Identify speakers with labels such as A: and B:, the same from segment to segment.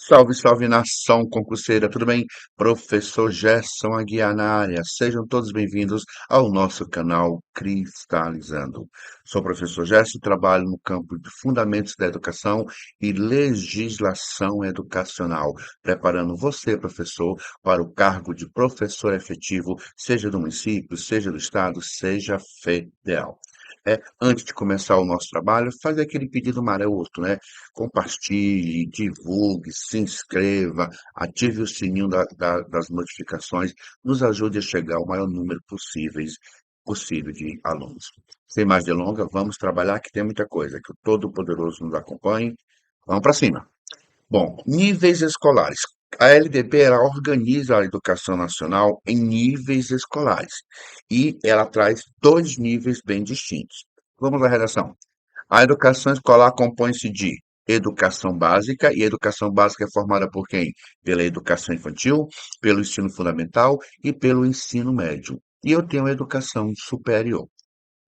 A: Salve, salve nação concurseira, tudo bem? Professor Gerson Aguiar na área. Sejam todos bem-vindos ao nosso canal Cristalizando. Sou o professor Gerson, trabalho no campo de Fundamentos da Educação e Legislação Educacional, preparando você, professor, para o cargo de professor efetivo, seja do município, seja do estado, seja federal. Antes de começar o nosso trabalho, faz aquele pedido maroto, né? Compartilhe, divulgue, se inscreva, ative o sininho das notificações, nos ajude a chegar ao maior número possível de alunos. Sem mais delongas, vamos trabalhar que tem muita coisa, que o Todo-Poderoso nos acompanhe. Vamos para cima. Bom, níveis escolares. A LDB ela organiza a educação nacional em níveis escolares e ela traz dois níveis bem distintos. Vamos à redação. A educação escolar compõe-se de educação básica, e a educação básica é formada por quem? Pela educação infantil, pelo ensino fundamental e pelo ensino médio. E eu tenho a educação superior.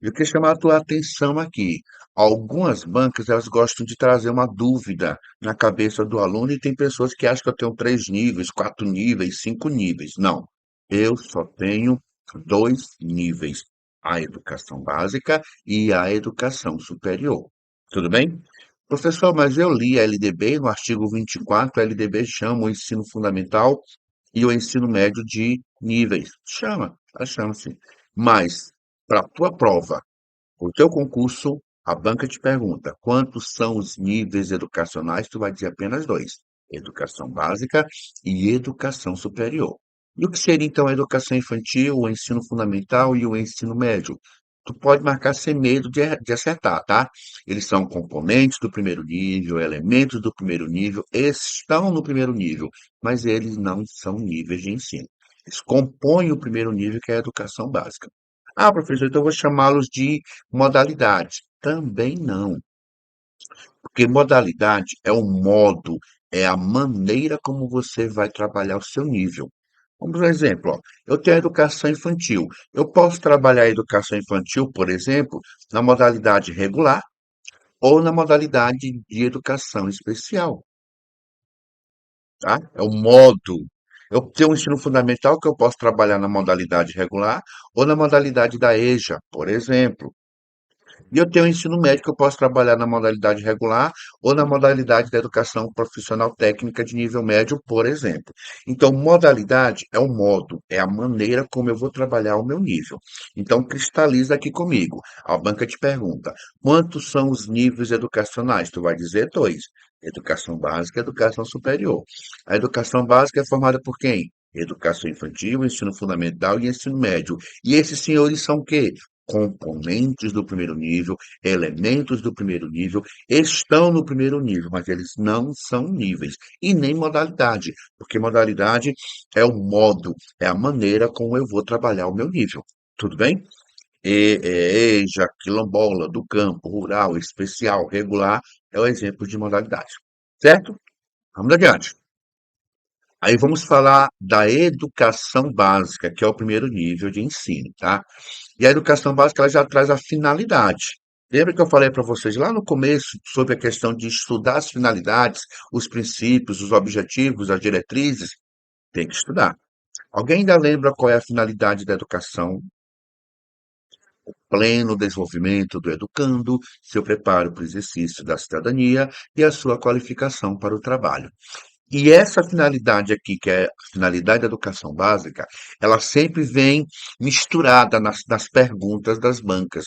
A: Eu queria chamar a tua atenção aqui. Algumas bancas, elas gostam de trazer uma dúvida na cabeça do aluno e tem pessoas que acham que eu tenho 3 níveis, 4 níveis, 5 níveis. Não, eu só tenho 2 níveis, a educação básica e a educação superior. Tudo bem? Professor, mas eu li a LDB, no artigo 24, a LDB chama o ensino fundamental e o ensino médio de níveis. Chama, ela chama sim. Mas, para a tua prova, o teu concurso, a banca te pergunta quantos são os níveis educacionais, tu vai dizer apenas dois: educação básica e educação superior. E o que seria então a educação infantil, o ensino fundamental e o ensino médio? Tu pode marcar sem medo de acertar, tá? Eles são componentes do primeiro nível, elementos do primeiro nível, estão no primeiro nível, mas eles não são níveis de ensino. Eles compõem o primeiro nível, que é a educação básica. Ah, professor, então eu vou chamá-los de modalidades. Também não, porque modalidade é o modo, é a maneira como você vai trabalhar o seu nível. Vamos um exemplo, ó. Eu tenho a educação infantil. Eu posso trabalhar a educação infantil, por exemplo, na modalidade regular ou na modalidade de educação especial, tá? É o modo. Eu tenho um ensino fundamental que eu posso trabalhar na modalidade regular ou na modalidade da EJA, por exemplo. E eu tenho o ensino médio que eu posso trabalhar na modalidade regular ou na modalidade da educação profissional técnica de nível médio, por exemplo. Então, modalidade é o modo, é a maneira como eu vou trabalhar o meu nível. Então, cristaliza aqui comigo. A banca te pergunta: quantos são os níveis educacionais? Tu vai dizer dois: educação básica e educação superior. A educação básica é formada por quem? Educação infantil, ensino fundamental e ensino médio. E esses senhores são o quê? Componentes do primeiro nível, elementos do primeiro nível, estão no primeiro nível, mas eles não são níveis e nem modalidade, porque modalidade é o modo, é a maneira como eu vou trabalhar o meu nível. Tudo bem? EJA, quilombola, do campo, rural, especial, regular, é o exemplo de modalidade. Certo? Vamos adiante. Aí vamos falar da educação básica, que é o primeiro nível de ensino, tá? E a educação básica ela já traz a finalidade. Lembra que eu falei para vocês lá no começo sobre a questão de estudar as finalidades, os princípios, os objetivos, as diretrizes? Tem que estudar. Alguém ainda lembra qual é a finalidade da educação? Pleno desenvolvimento do educando, seu preparo para o exercício da cidadania e a sua qualificação para o trabalho. E essa finalidade aqui, que é a finalidade da educação básica, ela sempre vem misturada nas perguntas das bancas,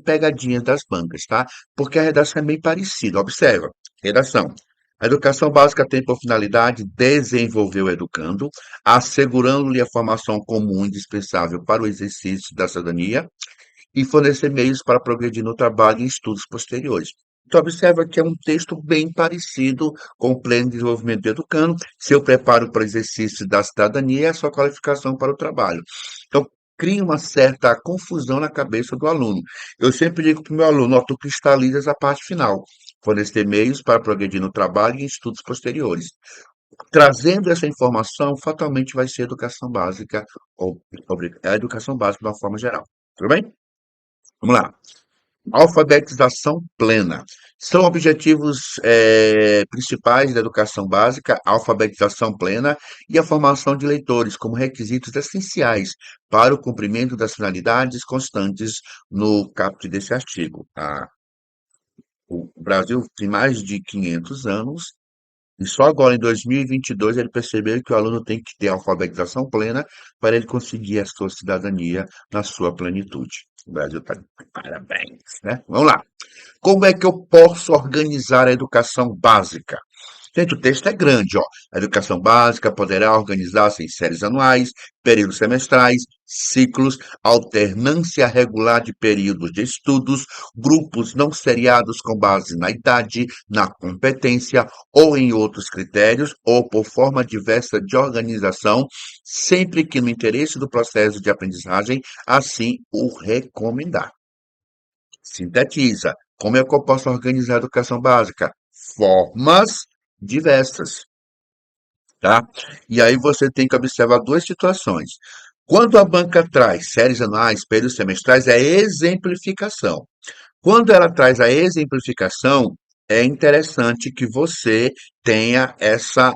A: pegadinhas das bancas, tá? Porque a redação é bem parecida. Observa, redação. A educação básica tem por finalidade desenvolver o educando, assegurando-lhe a formação comum indispensável para o exercício da cidadania e fornecer meios para progredir no trabalho e em estudos posteriores. Então, observa que é um texto bem parecido com o pleno desenvolvimento do educando, seu preparo para o exercício da cidadania e a sua qualificação para o trabalho. Então, cria uma certa confusão na cabeça do aluno. Eu sempre digo para o meu aluno, ó, tu cristalizas a parte final, fornecer meios para progredir no trabalho e em estudos posteriores. Trazendo essa informação, fatalmente vai ser educação básica, ou a educação básica de uma forma geral. Tudo bem? Vamos lá. Alfabetização plena. São objetivos principais da educação básica, a alfabetização plena e a formação de leitores como requisitos essenciais para o cumprimento das finalidades constantes no caput desse artigo. O Brasil tem mais de 500 anos e só agora, em 2022, ele percebeu que o aluno tem que ter alfabetização plena para ele conseguir a sua cidadania na sua plenitude. O Brasil está de parabéns, né? Vamos lá. Como é que eu posso organizar a educação básica? Gente, o texto é grande, ó. A educação básica poderá organizar-se em séries anuais, períodos semestrais, ciclos, alternância regular de períodos de estudos, grupos não seriados com base na idade, na competência ou em outros critérios, ou por forma diversa de organização, sempre que no interesse do processo de aprendizagem assim o recomendar. Sintetiza. Como é que eu posso organizar a educação básica? Formas diversas, tá? E aí você tem que observar duas situações. Quando a banca traz séries anuais, períodos semestrais, é exemplificação. Quando ela traz a exemplificação, é interessante que você tenha essa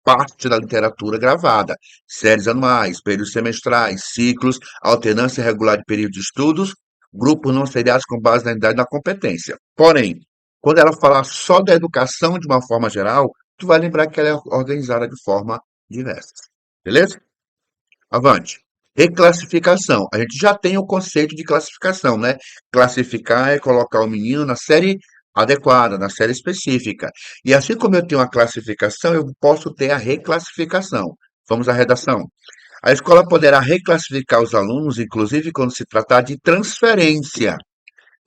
A: parte da literatura gravada. Séries anuais, períodos semestrais, ciclos, alternância regular de período de estudos, grupos não seriados com base na idade e na competência. Porém, quando ela falar só da educação de uma forma geral, tu vai lembrar que ela é organizada de forma diversa. Beleza? Avante. Reclassificação. A gente já tem o conceito de classificação, né? Classificar é colocar o menino na série adequada, na série específica. E assim como eu tenho a classificação, eu posso ter a reclassificação. Vamos à redação. A escola poderá reclassificar os alunos, inclusive quando se tratar de transferência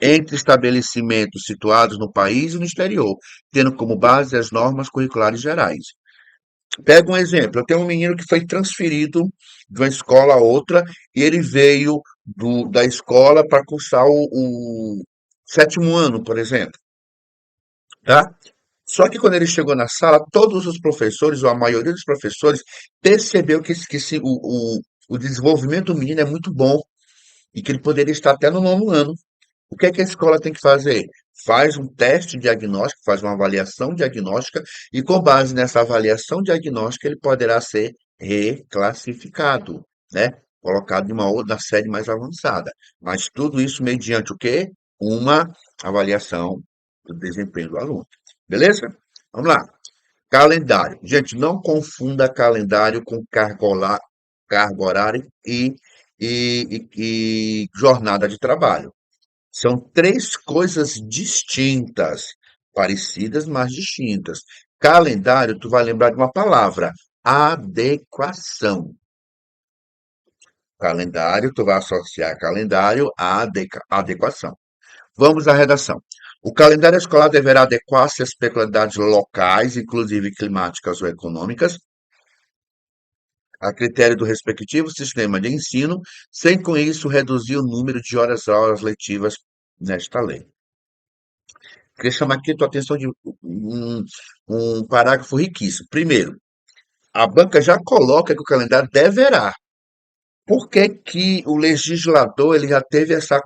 A: entre estabelecimentos situados no país e no exterior, tendo como base as normas curriculares gerais. Pega um exemplo, eu tenho um menino que foi transferido de uma escola a outra e ele veio da escola para cursar o sétimo ano, por exemplo, tá? Só que quando ele chegou na sala, todos os professores, ou a maioria dos professores, percebeu o desenvolvimento do menino é muito bom e que ele poderia estar até no nono ano. O que é que a escola tem que fazer? Faz um teste diagnóstico, faz uma avaliação diagnóstica e, com base nessa avaliação diagnóstica, ele poderá ser reclassificado, né? Colocado em uma outra série mais avançada. Mas tudo isso mediante o quê? Uma avaliação do desempenho do aluno. Beleza? Vamos lá. Calendário. Gente, não confunda calendário com carga horária e jornada de trabalho. São três coisas distintas, parecidas, mas distintas. Calendário, tu vai lembrar de uma palavra, adequação. Calendário, tu vai associar calendário à adequação. Vamos à redação. O calendário escolar deverá adequar-se às peculiaridades locais, inclusive climáticas ou econômicas, a critério do respectivo sistema de ensino, sem com isso reduzir o número de horas letivas nesta lei. Queria chamar aqui a tua atenção de um parágrafo riquíssimo. Primeiro, a banca já coloca que o calendário deverá. Por que que o legislador ele já teve essa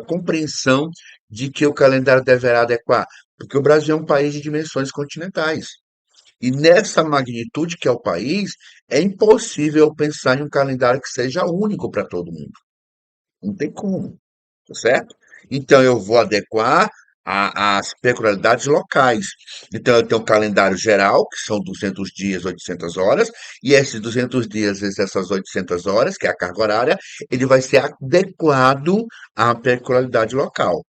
A: compreensão de que o calendário deverá adequar? Porque o Brasil é um país de dimensões continentais. E nessa magnitude que é o país, é impossível pensar em um calendário que seja único para todo mundo. Não tem como. Tá certo? Então eu vou adequar às peculiaridades locais. Então eu tenho um calendário geral, que são 200 dias, 800 horas, e esses 200 dias, vezes essas 800 horas, que é a carga horária, ele vai ser adequado à peculiaridade local.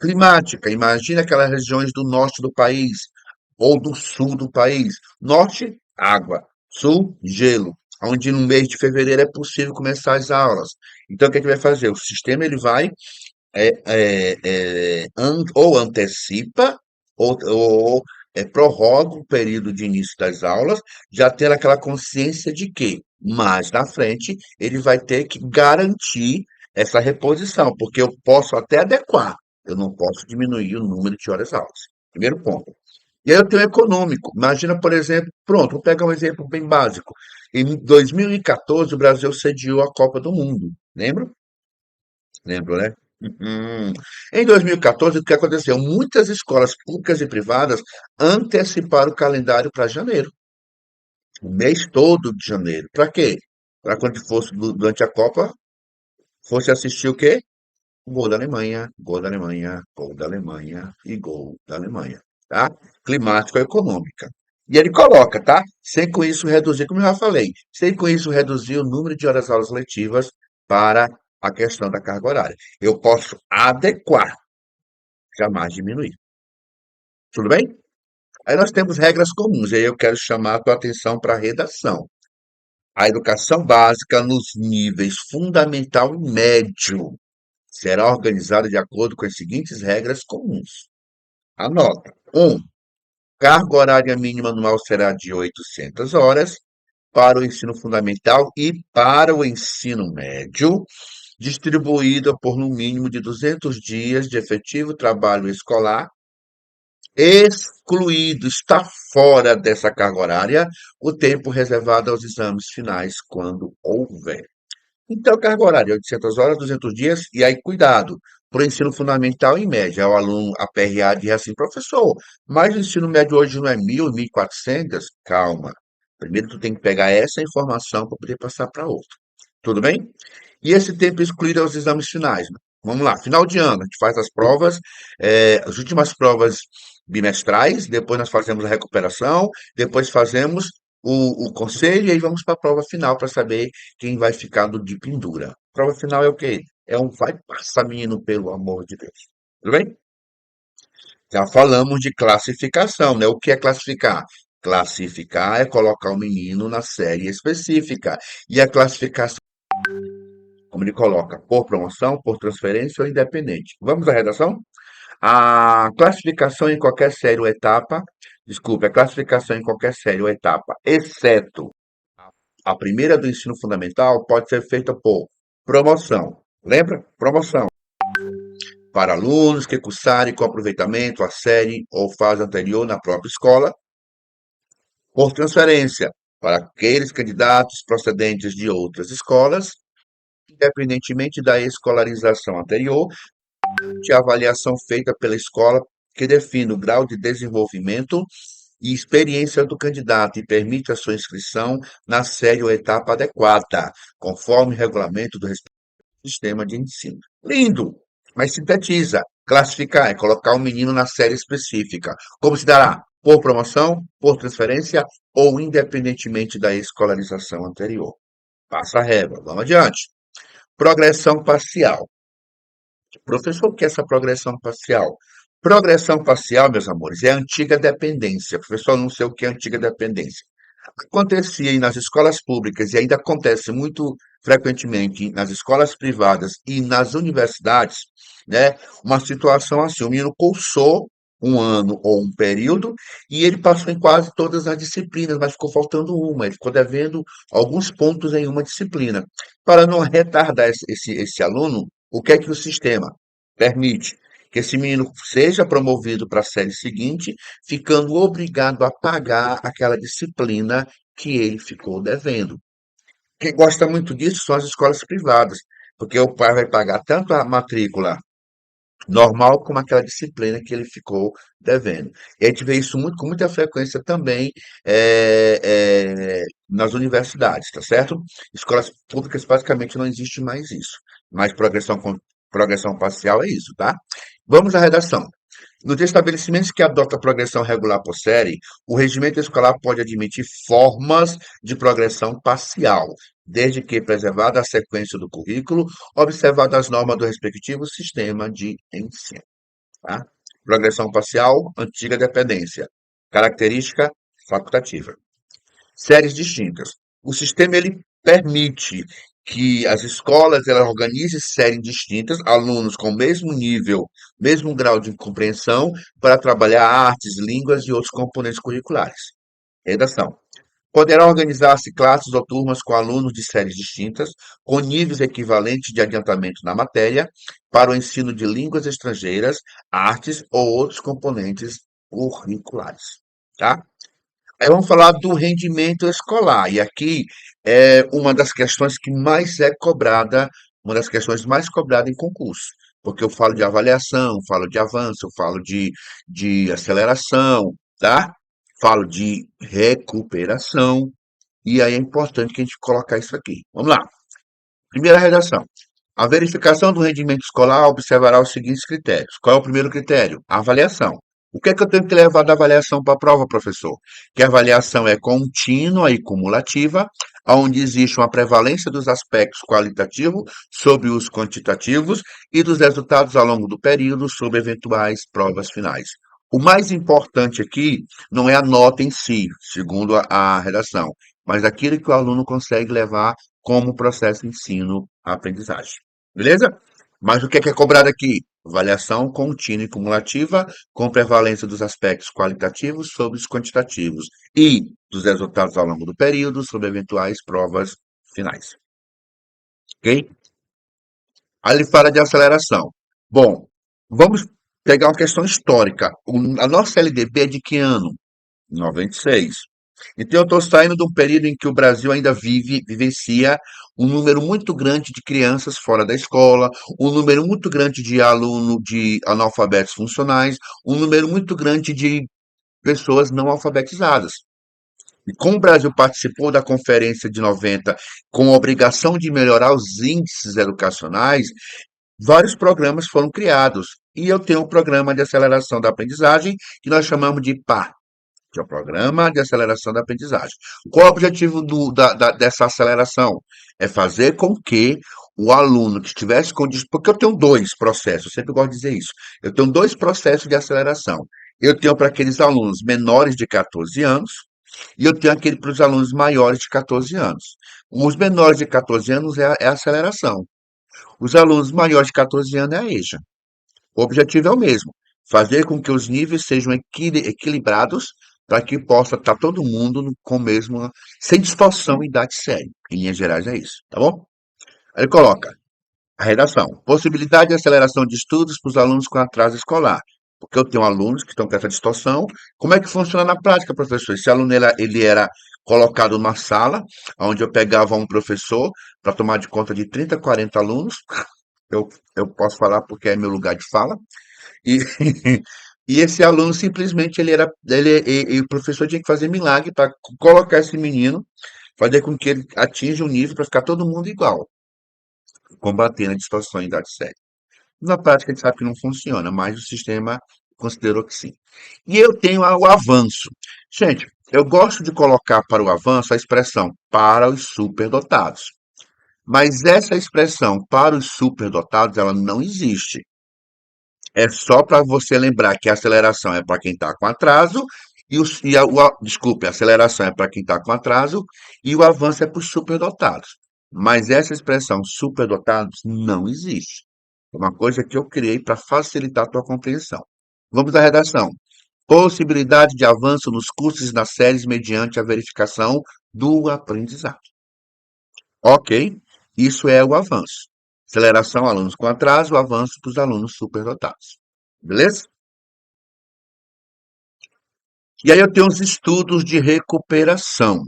A: Climática, imagina aquelas regiões do norte do país ou do sul do país. Norte, água. Sul, gelo. Onde no mês de fevereiro é possível começar as aulas. Então, o que é que vai fazer? O sistema ele vai ou antecipa ou prorroga o período de início das aulas, já tendo aquela consciência de que mais na frente ele vai ter que garantir essa reposição, porque eu posso até adequar, eu não posso diminuir o número de horas aulas. Primeiro ponto. E aí eu tenho o econômico. Imagina, por exemplo, pronto, vou pegar um exemplo bem básico. Em 2014, o Brasil sediou a Copa do Mundo. Lembra? Lembro, né? Uhum. Em 2014, o que aconteceu? Muitas escolas públicas e privadas anteciparam o calendário para janeiro, o mês todo de janeiro. Para quê? Para quando fosse durante a Copa, fosse assistir o quê? Gol da Alemanha, gol da Alemanha, gol da Alemanha e gol da Alemanha, tá? Climático-econômica. E ele coloca, tá? Sem com isso reduzir, como eu já falei, sem com isso reduzir o número de horas aulas letivas para a questão da carga horária. Eu posso adequar, jamais diminuir. Tudo bem? Aí nós temos regras comuns, e aí eu quero chamar a tua atenção para a redação. A educação básica nos níveis fundamental e médio será organizada de acordo com as seguintes regras comuns. Anota. 1. Carga horária mínima anual será de 800 horas para o ensino fundamental e para o ensino médio, distribuída por no mínimo de 200 dias de efetivo trabalho escolar, excluído, está fora dessa carga horária, o tempo reservado aos exames finais, quando houver. Então, carga horária, 800 horas, 200 dias, e aí cuidado, para o ensino fundamental, em média, o aluno, a PRA diz assim, professor, mas o ensino médio hoje não é 1.000, 1.400? Calma. Primeiro tu tem que pegar essa informação para poder passar para outro. Tudo bem? E esse tempo excluído aos exames finais, né? Vamos lá, final de ano, a gente faz as provas, as últimas provas bimestrais, depois nós fazemos a recuperação, depois fazemos o conselho e aí vamos para a prova final para saber quem vai ficar de pendura. Prova final é o quê? É um vai passar, menino, pelo amor de Deus. Tudo bem? Já falamos de classificação, né? O que é classificar? Classificar é colocar o menino na série específica. E a classificação como ele coloca, por promoção, por transferência ou independente. Vamos à redação? A classificação em qualquer série ou etapa, desculpe, a classificação em qualquer série ou etapa, exceto a primeira do ensino fundamental, pode ser feita por promoção. Lembra? Promoção. Para alunos que cursarem com aproveitamento a série ou fase anterior na própria escola, por transferência, para aqueles candidatos procedentes de outras escolas, independentemente da escolarização anterior, de avaliação feita pela escola que define o grau de desenvolvimento e experiência do candidato e permite a sua inscrição na série ou etapa adequada, conforme o regulamento do respectivo sistema de ensino. Lindo! Mas sintetiza. Classificar é colocar um menino na série específica. Como se dará? Por promoção, por transferência ou independentemente da escolarização anterior. Passa a régua. Vamos adiante. Progressão parcial. Professor, o que é essa progressão parcial? Progressão parcial, meus amores, é a antiga dependência. Professor, eu não sei o que é antiga dependência. Acontecia aí nas escolas públicas e ainda acontece muito frequentemente nas escolas privadas e nas universidades, né? Uma situação assim, o menino cursou um ano ou um período e ele passou em quase todas as disciplinas, mas ficou faltando uma, ele ficou devendo alguns pontos em uma disciplina. Para não retardar esse aluno, o que é que o sistema permite? Que esse menino seja promovido para a série seguinte, ficando obrigado a pagar aquela disciplina que ele ficou devendo. Quem gosta muito disso são as escolas privadas, porque o pai vai pagar tanto a matrícula normal como aquela disciplina que ele ficou devendo. E a gente vê isso muito, com muita frequência também nas universidades, tá certo? Escolas públicas basicamente não existe mais isso, mas progressão parcial é isso, tá? Vamos à redação. Nos estabelecimentos que adotam a progressão regular por série, o regimento escolar pode admitir formas de progressão parcial, desde que preservada a sequência do currículo, observada as normas do respectivo sistema de ensino. Tá? Progressão parcial, antiga dependência. Característica facultativa. Séries distintas. O sistema ele permite que as escolas elas organizem séries distintas, alunos com o mesmo nível, mesmo grau de compreensão, para trabalhar artes, línguas e outros componentes curriculares. Redação. Poderá organizar-se classes ou turmas com alunos de séries distintas, com níveis equivalentes de adiantamento na matéria, para o ensino de línguas estrangeiras, artes ou outros componentes curriculares. Tá? Aí vamos falar do rendimento escolar. E aqui é uma das questões que mais é cobrada, uma das questões mais cobradas em concurso. porque eu falo de avaliação, falo de avanço, eu falo de aceleração, tá? Falo de recuperação, e aí é importante que a gente colocar isso aqui. Vamos lá. Primeira redação. A verificação do rendimento escolar observará os seguintes critérios. Qual é o primeiro critério? A avaliação. O que é que eu tenho que levar da avaliação para a prova, professor? Que a avaliação é contínua e cumulativa, onde existe uma prevalência dos aspectos qualitativos sobre os quantitativos e dos resultados ao longo do período sobre eventuais provas finais. O mais importante aqui não é a nota em si, segundo a redação, mas aquilo que o aluno consegue levar como processo de ensino-aprendizagem. Beleza? Mas o que é cobrado aqui? Avaliação contínua e cumulativa com prevalência dos aspectos qualitativos sobre os quantitativos e dos resultados ao longo do período sobre eventuais provas finais. Ok? Aí ele fala de aceleração. Bom, vamos pegar uma questão histórica. A nossa LDB é de que ano? 96. Então, eu estou saindo de um período em que o Brasil ainda vivencia um número muito grande de crianças fora da escola, um número muito grande de alunos de analfabetos funcionais, um número muito grande de pessoas não alfabetizadas. E como o Brasil participou da Conferência de 90 com a obrigação de melhorar os índices educacionais, vários programas foram criados. E eu tenho um programa de aceleração da aprendizagem que nós chamamos de PA, que é o Programa de Aceleração da Aprendizagem. Qual é o objetivo dessa aceleração? É fazer com que o aluno que estivesse com... Porque eu tenho dois processos, eu sempre gosto de dizer isso. Eu tenho dois processos de aceleração. Eu tenho para aqueles alunos menores de 14 anos e eu tenho aquele para os alunos maiores de 14 anos. Os menores de 14 anos é a aceleração. Os alunos maiores de 14 anos é a EJA. O objetivo é o mesmo, fazer com que os níveis sejam equilibrados para que possa estar todo mundo com o mesmo, sem distorção em idade séria. Em linhas gerais é isso, tá bom? Aí ele coloca a redação. Possibilidade de aceleração de estudos para os alunos com atraso escolar. Porque eu tenho alunos que estão com essa distorção. Como é que funciona na prática, professor? Esse aluno ele era colocado numa sala, onde eu pegava um professor para tomar de conta de 30, 40 alunos. Eu posso falar porque é meu lugar de fala. E, e esse aluno simplesmente e o professor tinha que fazer milagre para colocar esse menino, fazer com que ele atinja um nível para ficar todo mundo igual, combatendo a distorção em idade séria. Na prática, a gente sabe que não funciona, mas o sistema considerou que sim. E eu tenho o avanço. Gente, eu gosto de colocar para o avanço a expressão para os superdotados. Mas essa expressão para os superdotados, ela não existe. É só para você lembrar que a aceleração é para quem está com atraso desculpe, a aceleração é para quem está com atraso e o avanço é para os superdotados. Mas essa expressão superdotados não existe. É uma coisa que eu criei para facilitar a tua compreensão. Vamos à redação. Possibilidade de avanço nos cursos e nas séries mediante a verificação do aprendizado. Ok, isso é o avanço. Aceleração, alunos com atraso, avanço para os alunos superdotados. Beleza? E aí eu tenho os estudos de recuperação.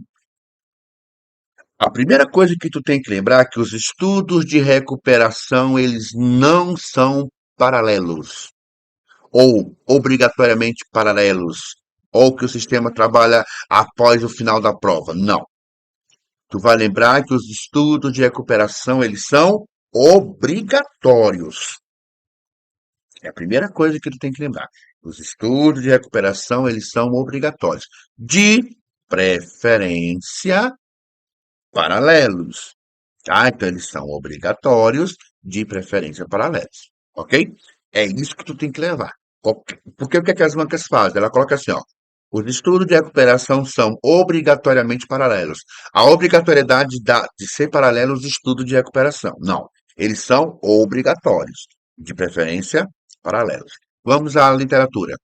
A: A primeira coisa que tu tem que lembrar é que os estudos de recuperação, eles não são paralelos, ou obrigatoriamente paralelos, ou que o sistema trabalha após o final da prova. Não. Tu vai lembrar que os estudos de recuperação, eles são obrigatórios. É a primeira coisa que tu tem que lembrar. Os estudos de recuperação, eles são obrigatórios. De preferência, paralelos. Tá? Então, eles são obrigatórios, de preferência, paralelos. Ok? É isso que tu tem que levar. Porque o que, é que as bancas fazem? Ela coloca assim, ó. Os estudos de recuperação são obrigatoriamente paralelos. A obrigatoriedade de ser paralelos de estudo de recuperação. Não. Eles são obrigatórios. De preferência, paralelos. Vamos à literatura.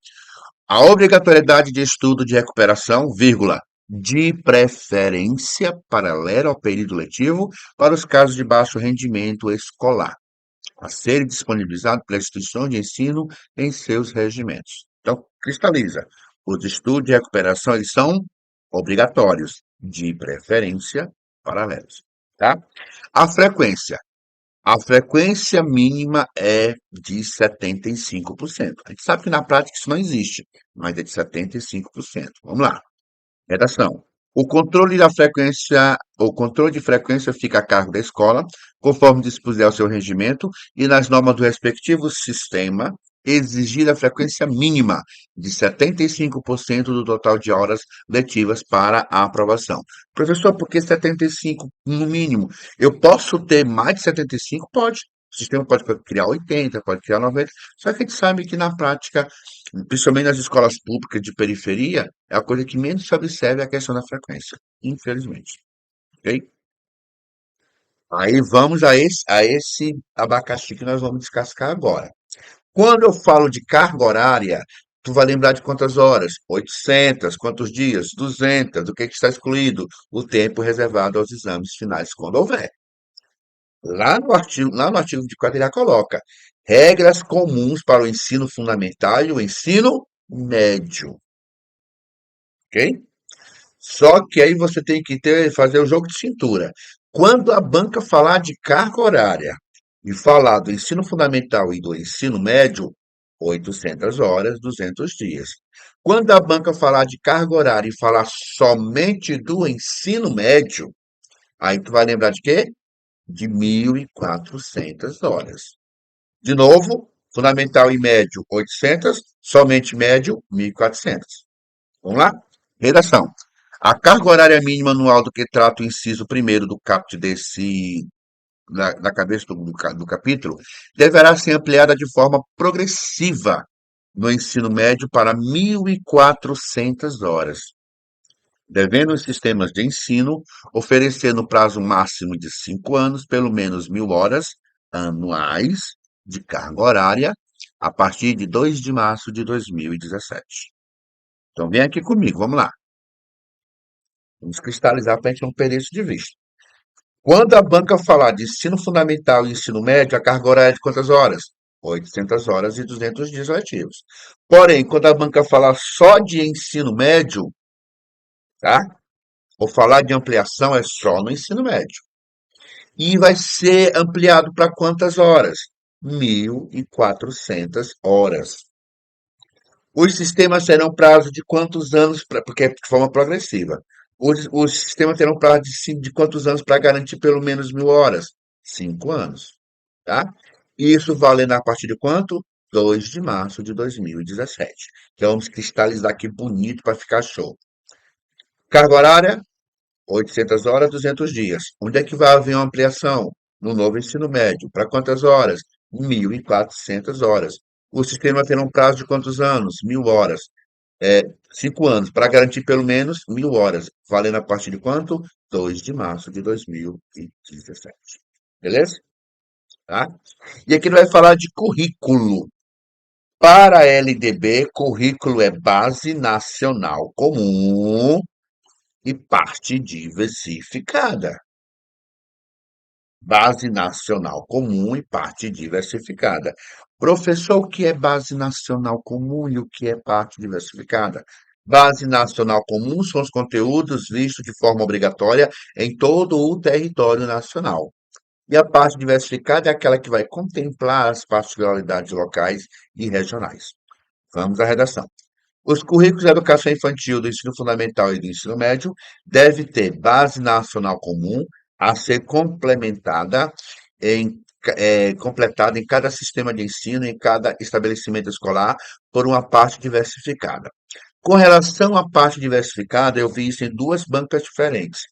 A: A obrigatoriedade de estudo de recuperação, vírgula, de preferência paralela ao período letivo para os casos de baixo rendimento escolar, a ser disponibilizado pela instituição de ensino em seus regimentos. Então, cristaliza. Os estudos de recuperação, eles são obrigatórios, de preferência paralelos, tá? A frequência. A frequência mínima é de 75%. A gente sabe que na prática isso não existe, mas é de 75%. Vamos lá. Redação. O controle de frequência fica a cargo da escola, conforme dispuser o seu regimento e nas normas do respectivo sistema, exigir a frequência mínima de 75% do total de horas letivas para a aprovação. Professor, por que 75 no mínimo? Eu posso ter mais de 75? Pode. O sistema pode criar 80, pode criar 90, só que a gente sabe que na prática, principalmente nas escolas públicas de periferia, é a coisa que menos se observa é a questão da frequência, infelizmente. Ok? Aí vamos a esse abacaxi que nós vamos descascar agora. Quando eu falo de carga horária, tu vai lembrar de quantas horas? 800, quantos dias? 200, do que está excluído? O tempo reservado aos exames finais, quando houver. Lá no artigo de quadrilha coloca regras comuns para o ensino fundamental e o ensino médio, ok? Só que aí você tem que fazer o jogo de cintura. Quando a banca falar de carga horária e falar do ensino fundamental e do ensino médio, 800 horas, 200 dias. Quando a banca falar de carga horária e falar somente do ensino médio, aí tu vai lembrar de quê? De 1.400 horas. De novo, fundamental e médio, 800, somente médio, 1.400. Vamos lá? Redação. A carga horária mínima anual do que trata o inciso primeiro do caput da cabeça do capítulo deverá ser ampliada de forma progressiva no ensino médio para 1.400 horas, devendo os sistemas de ensino oferecer no prazo máximo de 5 anos pelo menos 1.000 horas anuais de carga horária a partir de 2 de março de 2017. Então vem aqui comigo, vamos lá. Vamos cristalizar para a gente não perder isso de vista. Quando a banca falar de ensino fundamental e ensino médio, a carga horária é de quantas horas? 800 horas e 200 dias letivos. Porém, quando a banca falar só de ensino médio, tá? Ou falar de ampliação é só no ensino médio. E vai ser ampliado para quantas horas? 1.400 horas. Os sistemas terão prazo de quantos anos, porque é de forma progressiva. Os sistemas terão prazo de quantos anos para garantir pelo menos 1.000 horas? 5 anos. Tá? E isso valendo a partir de quanto? 2 de março de 2017. Então vamos cristalizar aqui bonito para ficar show. Carga horária, 800 horas, 200 dias. Onde é que vai haver uma ampliação? No novo ensino médio. Para quantas horas? 1.400 horas. O sistema terá um prazo de quantos anos? 1.000 horas. É, 5 anos, para garantir pelo menos 1.000 horas. Valendo a partir de quanto? 2 de março de 2017. Beleza? Tá? E aqui ele vai falar de currículo. Para a LDB, currículo é base nacional comum e parte diversificada. Base nacional comum e parte diversificada. Professor, o que é base nacional comum e o que é parte diversificada? Base nacional comum são os conteúdos vistos de forma obrigatória em todo o território nacional. E a parte diversificada é aquela que vai contemplar as particularidades locais e regionais. Vamos à redação. Os currículos da educação infantil do ensino fundamental e do ensino médio devem ter base nacional comum a ser completada em cada sistema de ensino, em cada estabelecimento escolar, por uma parte diversificada. Com relação à parte diversificada, eu vi isso em duas bancas diferentes.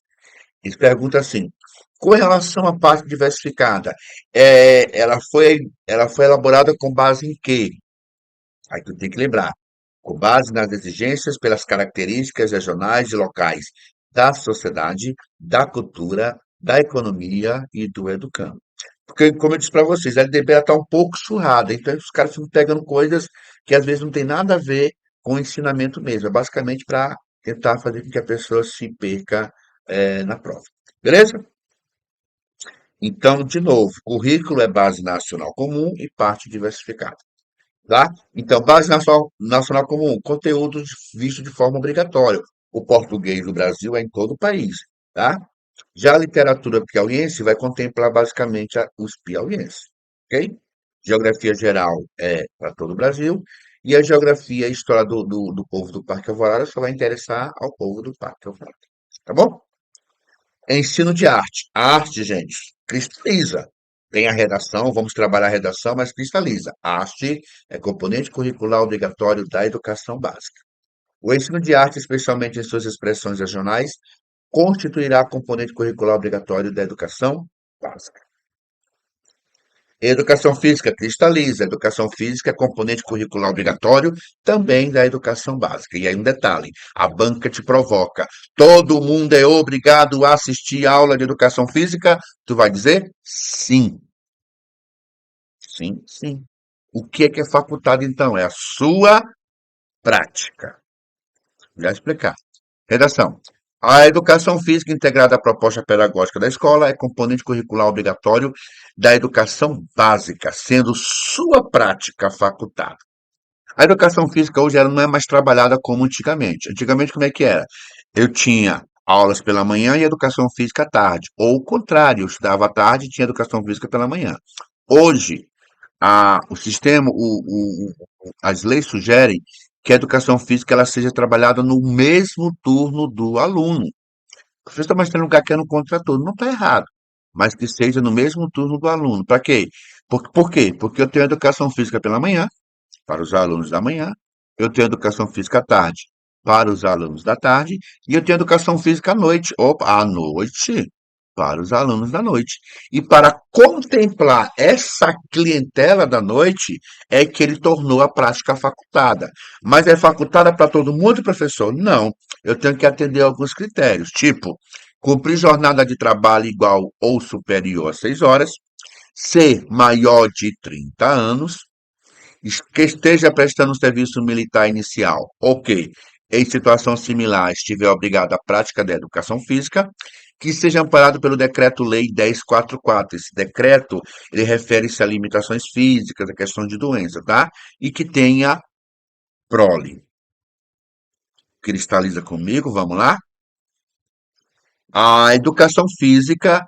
A: Eles perguntam assim: com relação à parte diversificada, ela foi elaborada com base em quê? Aí tu tem que lembrar, com base nas exigências pelas características regionais e locais da sociedade, da cultura, da economia e do educando. Porque, como eu disse para vocês, a LDB está um pouco surrada, então os caras ficam pegando coisas que às vezes não tem nada a ver com o ensinamento mesmo. É basicamente para tentar fazer com que a pessoa se perca na prova. Beleza? Então, de novo, currículo é base nacional comum e parte diversificada. Tá? Então, base nacional comum, conteúdo visto de forma obrigatória. O português do Brasil é em todo o país, tá? Já a literatura piauiense vai contemplar basicamente os piauienses, ok? Geografia geral é para todo o Brasil, e a geografia e história do povo do Parque Alvorada só vai interessar ao povo do Parque Alvorada, tá bom? Ensino de arte. A arte, gente, cristaliza. Tem a redação, vamos trabalhar a redação, mas cristaliza. A arte é componente curricular obrigatório da educação básica. O ensino de arte, especialmente em suas expressões regionais, constituirá componente curricular obrigatório da educação básica. Educação física cristaliza. Educação física é componente curricular obrigatório também da educação básica. E aí um detalhe, a banca te provoca. Todo mundo é obrigado a assistir a aula de educação física? Tu vai dizer sim, sim, sim. O que é facultado então? É a sua prática. Já explicar. Redação. A educação física integrada à proposta pedagógica da escola é componente curricular obrigatório da educação básica, sendo sua prática facultada. A educação física hoje ela não é mais trabalhada como antigamente. Antigamente, como é que era? Eu tinha aulas pela manhã e educação física à tarde. Ou o contrário, eu estudava à tarde e tinha educação física pela manhã. Hoje, o sistema, as leis sugerem que a educação física ela seja trabalhada no mesmo turno do aluno. Você está mostrando um lugar que é no contraturno. Não está errado. Mas que seja no mesmo turno do aluno. Para quê? Por quê? Porque eu tenho educação física pela manhã, para os alunos da manhã, eu tenho educação física à tarde, para os alunos da tarde, e eu tenho educação física à noite, opa, à noite, para os alunos da noite. E para contemplar essa clientela da noite, é que ele tornou a prática facultada. Mas é facultada para todo mundo, professor? Não. Eu tenho que atender a alguns critérios, tipo, cumprir jornada de trabalho igual ou superior a 6 horas, ser maior de 30 anos, que esteja prestando serviço militar inicial, ok, em situação similar, estiver obrigado à prática da educação física, que seja amparado pelo Decreto-Lei 1044. Esse decreto, ele refere-se a limitações físicas, a questão de doença, tá? E que tenha prole. Cristaliza comigo, vamos lá? A educação física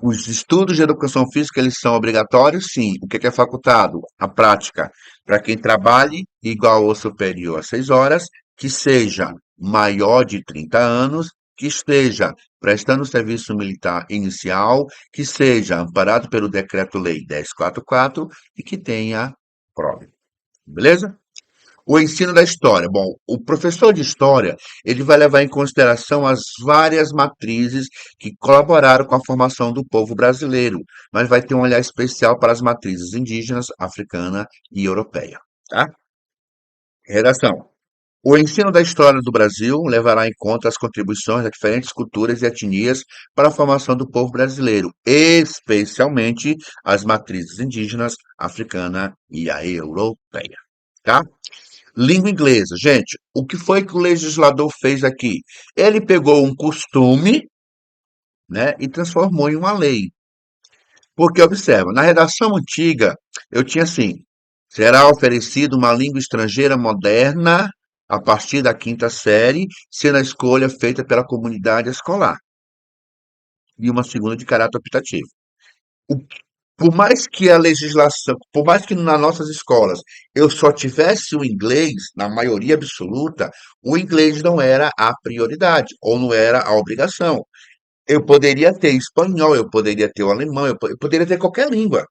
A: os estudos de educação física, eles são obrigatórios, sim. O que é facultado? A prática. Para quem trabalhe igual ou superior a 6 horas, que seja maior de 30 anos, que esteja prestando serviço militar inicial, que seja amparado pelo Decreto-Lei 1044 e que tenha prova. Beleza? O ensino da história. Bom, o professor de história, ele vai levar em consideração as várias matrizes que colaboraram com a formação do povo brasileiro, mas vai ter um olhar especial para as matrizes indígenas, africana e europeia, tá? Redação. O ensino da história do Brasil levará em conta as contribuições das diferentes culturas e etnias para a formação do povo brasileiro, especialmente as matrizes indígenas, africana e a europeia, tá? Língua inglesa. Gente, o que foi que o legislador fez aqui? Ele pegou um costume, né, e transformou em uma lei. Porque, observa, na redação antiga, eu tinha assim: será oferecida uma língua estrangeira moderna a partir da quinta série, sendo a escolha feita pela comunidade escolar, e uma segunda de caráter optativo. O Por mais que a legislação, por mais que nas nossas escolas eu só tivesse o inglês, na maioria absoluta, o inglês não era a prioridade, ou não era a obrigação. Eu poderia ter espanhol, eu poderia ter o alemão, eu poderia ter qualquer língua,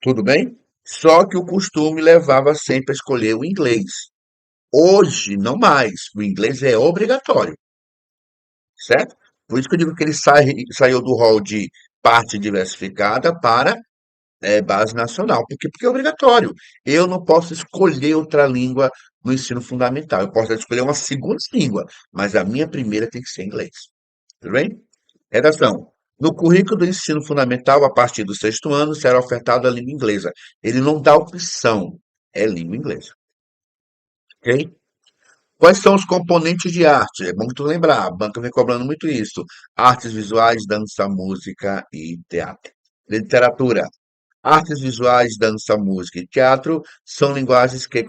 A: tudo bem? Só que o costume levava sempre a escolher o inglês. Hoje, não mais. O inglês é obrigatório, certo? Por isso que eu digo que ele saiu do rol de parte diversificada para base nacional. Porque é obrigatório. Eu não posso escolher outra língua no ensino fundamental. Eu posso escolher uma segunda língua, mas a minha primeira tem que ser inglês. Tudo bem? Redação. No currículo do ensino fundamental, a partir do sexto ano, será ofertada a língua inglesa. Ele não dá opção, é língua inglesa. Ok? Quais são os componentes de arte? É bom que tu lembrar, a banca vem cobrando muito isso. Artes visuais, dança, música e teatro. Literatura. Artes visuais, dança, música e teatro são linguagens que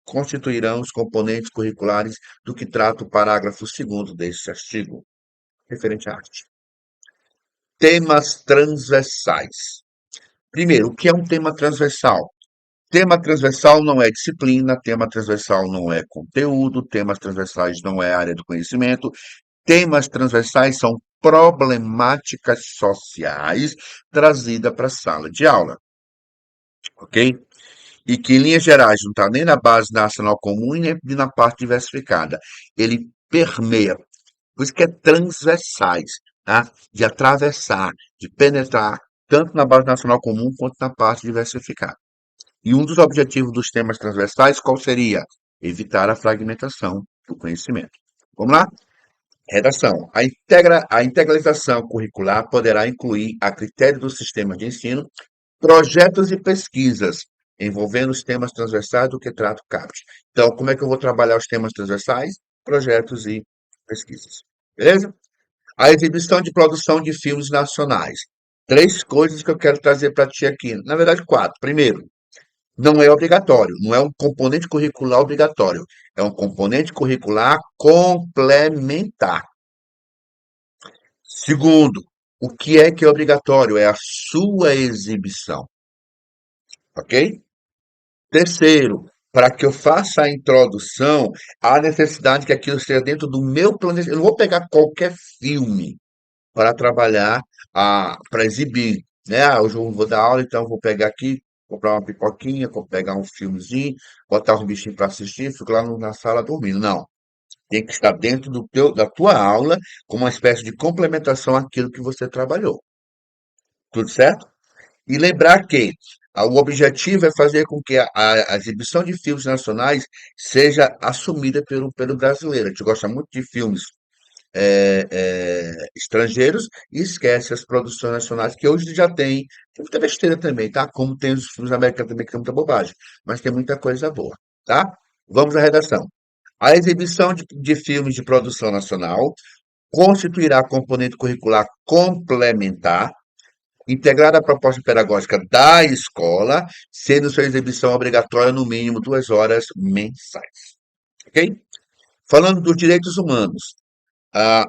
A: constituirão os componentes curriculares do que trata o parágrafo segundo deste artigo. referente à arte. Temas transversais. Primeiro, o que é um tema transversal? Tema transversal não é disciplina, tema transversal não é conteúdo, temas transversais não é área do conhecimento. Temas transversais são problemáticas sociais trazidas para a sala de aula, ok? E que, em linhas gerais, não está nem na base nacional comum e nem na parte diversificada. Ele permeia, por isso que é transversais, tá? De atravessar, de penetrar, tanto na base nacional comum quanto na parte diversificada. E um dos objetivos dos temas transversais, qual seria? Evitar a fragmentação do conhecimento. Vamos lá? Redação. A integralização curricular poderá incluir, a critério do sistema de ensino, projetos e pesquisas envolvendo os temas transversais do que trata o CAPT. Então, como é que eu vou trabalhar os temas transversais? Projetos e pesquisas. Beleza? A exibição de produção de filmes nacionais. Três coisas que eu quero trazer para ti aqui. Na verdade, quatro. Primeiro, não é obrigatório, não é um componente curricular obrigatório. É um componente curricular complementar. Segundo, o que é obrigatório? É a sua exibição, ok? Terceiro, para que eu faça a introdução, há necessidade que aquilo esteja dentro do meu planejamento. Eu não vou pegar qualquer filme para trabalhar, para exibir, né? Hoje eu vou dar aula, então eu vou pegar aqui, comprar uma pipoquinha, vou pegar um filmezinho, botar um bichinho para assistir, fico lá na sala dormindo. Não, tem que estar dentro da tua aula, como uma espécie de complementação àquilo que você trabalhou. Tudo certo? E lembrar que o objetivo é fazer com que a exibição de filmes nacionais seja assumida pelo brasileiro. A gente gosta muito de filmes estrangeiros e esquece as produções nacionais, que hoje já tem muita besteira também, tá? Como tem os filmes americanos também, que tem muita bobagem, mas tem muita coisa boa, tá? Vamos à redação. A exibição de filmes de produção nacional constituirá componente curricular complementar, integrada à proposta pedagógica da escola, sendo sua exibição obrigatória no mínimo 2 horas mensais. Ok? Falando dos direitos humanos,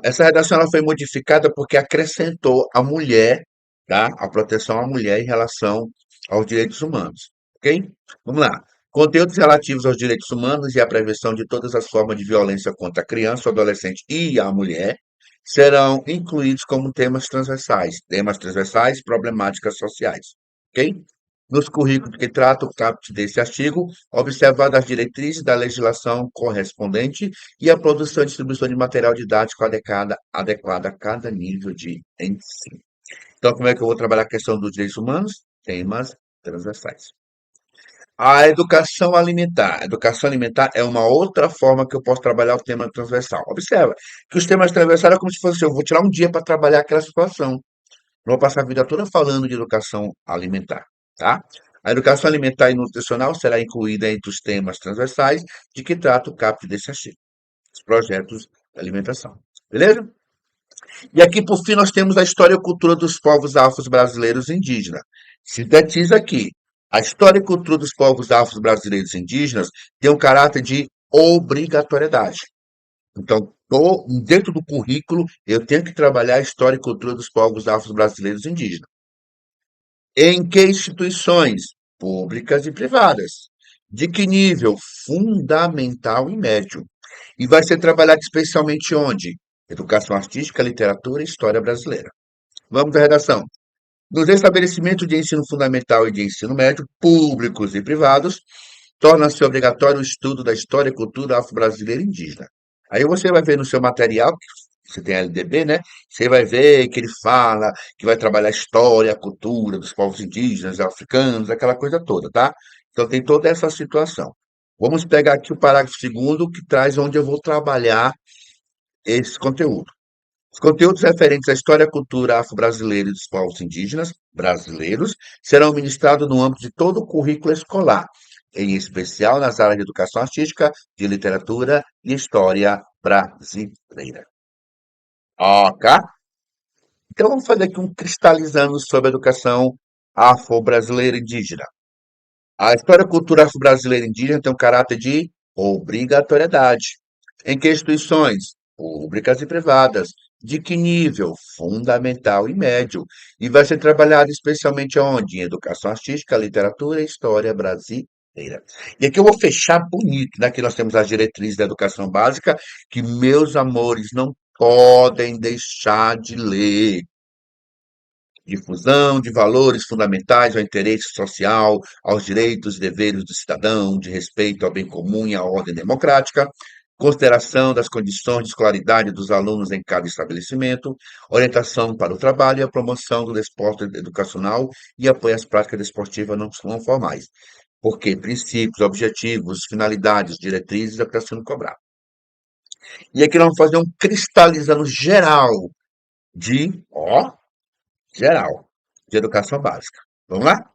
A: essa redação ela foi modificada porque acrescentou a mulher, tá? A proteção à mulher em relação aos direitos humanos. Ok? Vamos lá. Conteúdos relativos aos direitos humanos e à prevenção de todas as formas de violência contra a criança, o adolescente e a mulher serão incluídos como temas transversais, problemáticas sociais. Ok? Nos currículos que tratam o caput desse artigo, observado as diretrizes da legislação correspondente e a produção e distribuição de material didático adequada a cada nível de ensino. Então, como é que eu vou trabalhar a questão dos direitos humanos? Temas transversais. A educação alimentar. A educação alimentar é uma outra forma que eu posso trabalhar o tema transversal. Observa que os temas transversais é como se fosse assim, eu vou tirar um dia para trabalhar aquela situação. Não vou passar a vida toda falando de educação alimentar, tá? A educação alimentar e nutricional será incluída entre os temas transversais de que trata o caput desse artigo, os projetos de alimentação. Beleza? E aqui, por fim, nós temos a história e cultura dos povos afro-brasileiros indígenas. Sintetiza aqui. A história e cultura dos povos afro-brasileiros indígenas tem um caráter de obrigatoriedade. Então, dentro do currículo, eu tenho que trabalhar a história e cultura dos povos afro-brasileiros indígenas. Em que instituições? Públicas e privadas. De que nível? Fundamental e médio. E vai ser trabalhado especialmente onde? Educação artística, literatura e história brasileira. Vamos à redação. Nos estabelecimentos de ensino fundamental e de ensino médio, públicos e privados, torna-se obrigatório o estudo da história e cultura afro-brasileira e indígena. Aí você vai ver no seu material, que você tem a LDB, né? Você vai ver que ele fala que vai trabalhar a história, a cultura dos povos indígenas, africanos, aquela coisa toda, tá? Então tem toda essa situação. Vamos pegar aqui o parágrafo segundo, que traz onde eu vou trabalhar esse conteúdo. Os conteúdos referentes à história e cultura afro-brasileira e dos povos indígenas brasileiros serão ministrados no âmbito de todo o currículo escolar, em especial nas áreas de educação artística, de literatura e história brasileira. Ok? Então vamos fazer aqui um cristalizando sobre a educação afro-brasileira indígena. A história e cultura afro-brasileira indígena tem um caráter de obrigatoriedade. Em que instituições? Públicas e privadas. De que nível? Fundamental e médio. E vai ser trabalhado especialmente onde? Em educação artística, literatura e história brasileira. E aqui eu vou fechar bonito, né? Que nós temos as diretrizes da educação básica, que, meus amores, não podem deixar de ler. Difusão de valores fundamentais ao interesse social, aos direitos e deveres do cidadão, de respeito ao bem comum e à ordem democrática, consideração das condições de escolaridade dos alunos em cada estabelecimento, orientação para o trabalho e a promoção do desporto educacional e apoio às práticas desportivas não formais. Porque princípios, objetivos, finalidades, diretrizes é o que está sendo cobrado. E aqui nós vamos fazer um cristalizando geral geral, de educação básica. Vamos lá?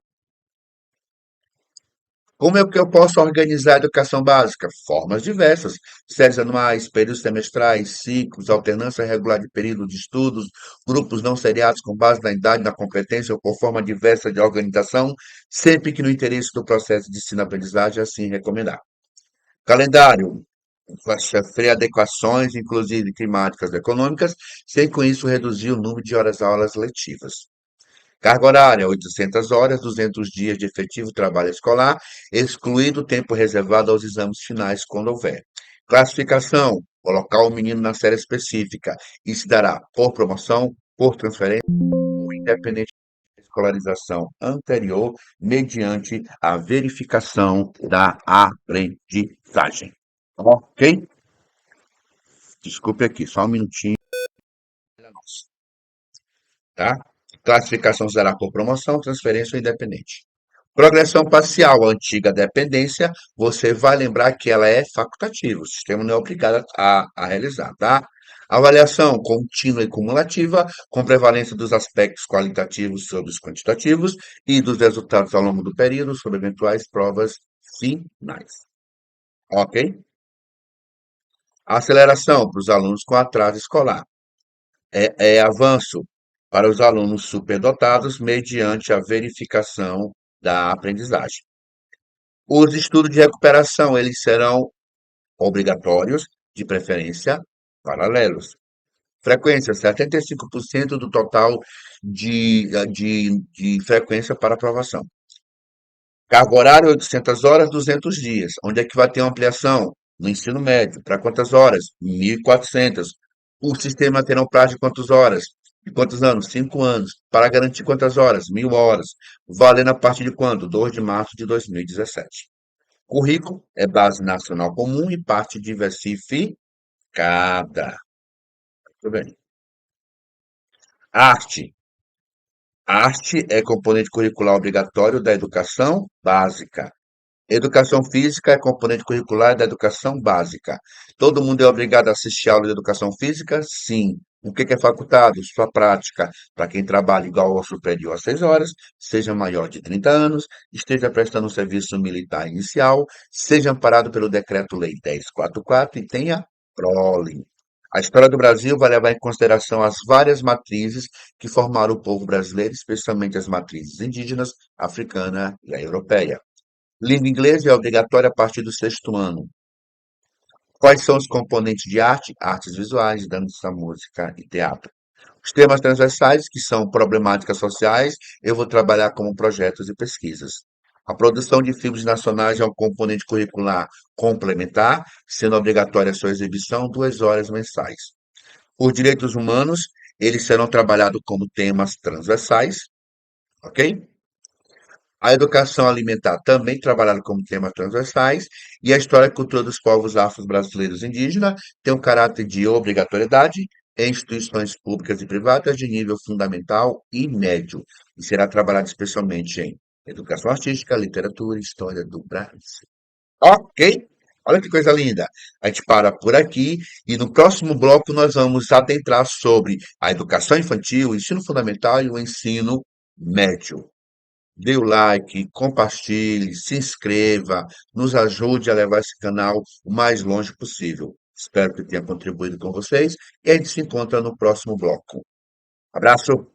A: Como é que eu posso organizar a educação básica? Formas diversas. Séries anuais, períodos semestrais, ciclos, alternância regular de período de estudos, grupos não seriados com base na idade, na competência ou por forma diversa de organização, sempre que no interesse do processo de ensino-aprendizagem assim recomendar. Calendário. Vai sofrer adequações, inclusive climáticas e econômicas, sem com isso reduzir o número de horas-aulas letivas. Carga horária, 800 horas, 200 dias de efetivo trabalho escolar, excluído o tempo reservado aos exames finais, quando houver. Classificação, colocar o menino na série específica. Isso se dará por promoção, por transferência, independente da escolarização anterior, mediante a verificação da aprendizagem. Ok? Desculpe aqui, só um minutinho. Tá? Classificação será por promoção, transferência ou independente. Progressão parcial, a antiga dependência, você vai lembrar que ela é facultativa, o sistema não é obrigado a realizar, tá? Avaliação contínua e cumulativa, com prevalência dos aspectos qualitativos sobre os quantitativos e dos resultados ao longo do período sobre eventuais provas finais. Ok? Aceleração para os alunos com atraso escolar. É avanço para os alunos superdotados mediante a verificação da aprendizagem. Os estudos de recuperação, eles serão obrigatórios, de preferência paralelos. Frequência, 75% do total de frequência para aprovação. Carga horária, 800 horas, 200 dias. Onde é que vai ter uma ampliação? No ensino médio. Para quantas horas? 1.400. O sistema terá um prazo de quantas horas? De quantos anos? 5 anos. Para garantir quantas horas? 1.000 horas. Valendo a partir de quando? 2 de março de 2017. Currículo é base nacional comum e parte diversificada. Muito bem. Arte. Arte é componente curricular obrigatório da educação básica. Educação física é componente curricular da educação básica. Todo mundo é obrigado a assistir aula de educação física? Sim. O que é facultado? Sua prática. Para quem trabalha igual ou superior a 6 horas, seja maior de 30 anos, esteja prestando um serviço militar inicial, seja amparado pelo Decreto-Lei 1044 e tenha prole. A história do Brasil vai levar em consideração as várias matrizes que formaram o povo brasileiro, especialmente as matrizes indígenas, africana e a europeia. Língua inglesa é obrigatória a partir do sexto ano. Quais são os componentes de arte? Artes visuais, dança, música e teatro. Os temas transversais, que são problemáticas sociais, eu vou trabalhar como projetos e pesquisas. A produção de filmes nacionais é um componente curricular complementar, sendo obrigatória a sua exibição 2 horas mensais. Os direitos humanos, eles serão trabalhados como temas transversais, ok? A educação alimentar também trabalhada como temas transversais, e a história e cultura dos povos afro-brasileiros indígenas tem um caráter de obrigatoriedade em instituições públicas e privadas de nível fundamental e médio, e será trabalhado especialmente em educação artística, literatura e história do Brasil. Ok? Olha que coisa linda. A gente para por aqui e no próximo bloco nós vamos adentrar sobre a educação infantil, o ensino fundamental e o ensino médio. Dê o like, compartilhe, se inscreva, nos ajude a levar esse canal o mais longe possível. Espero que tenha contribuído com vocês e a gente se encontra no próximo bloco. Abraço!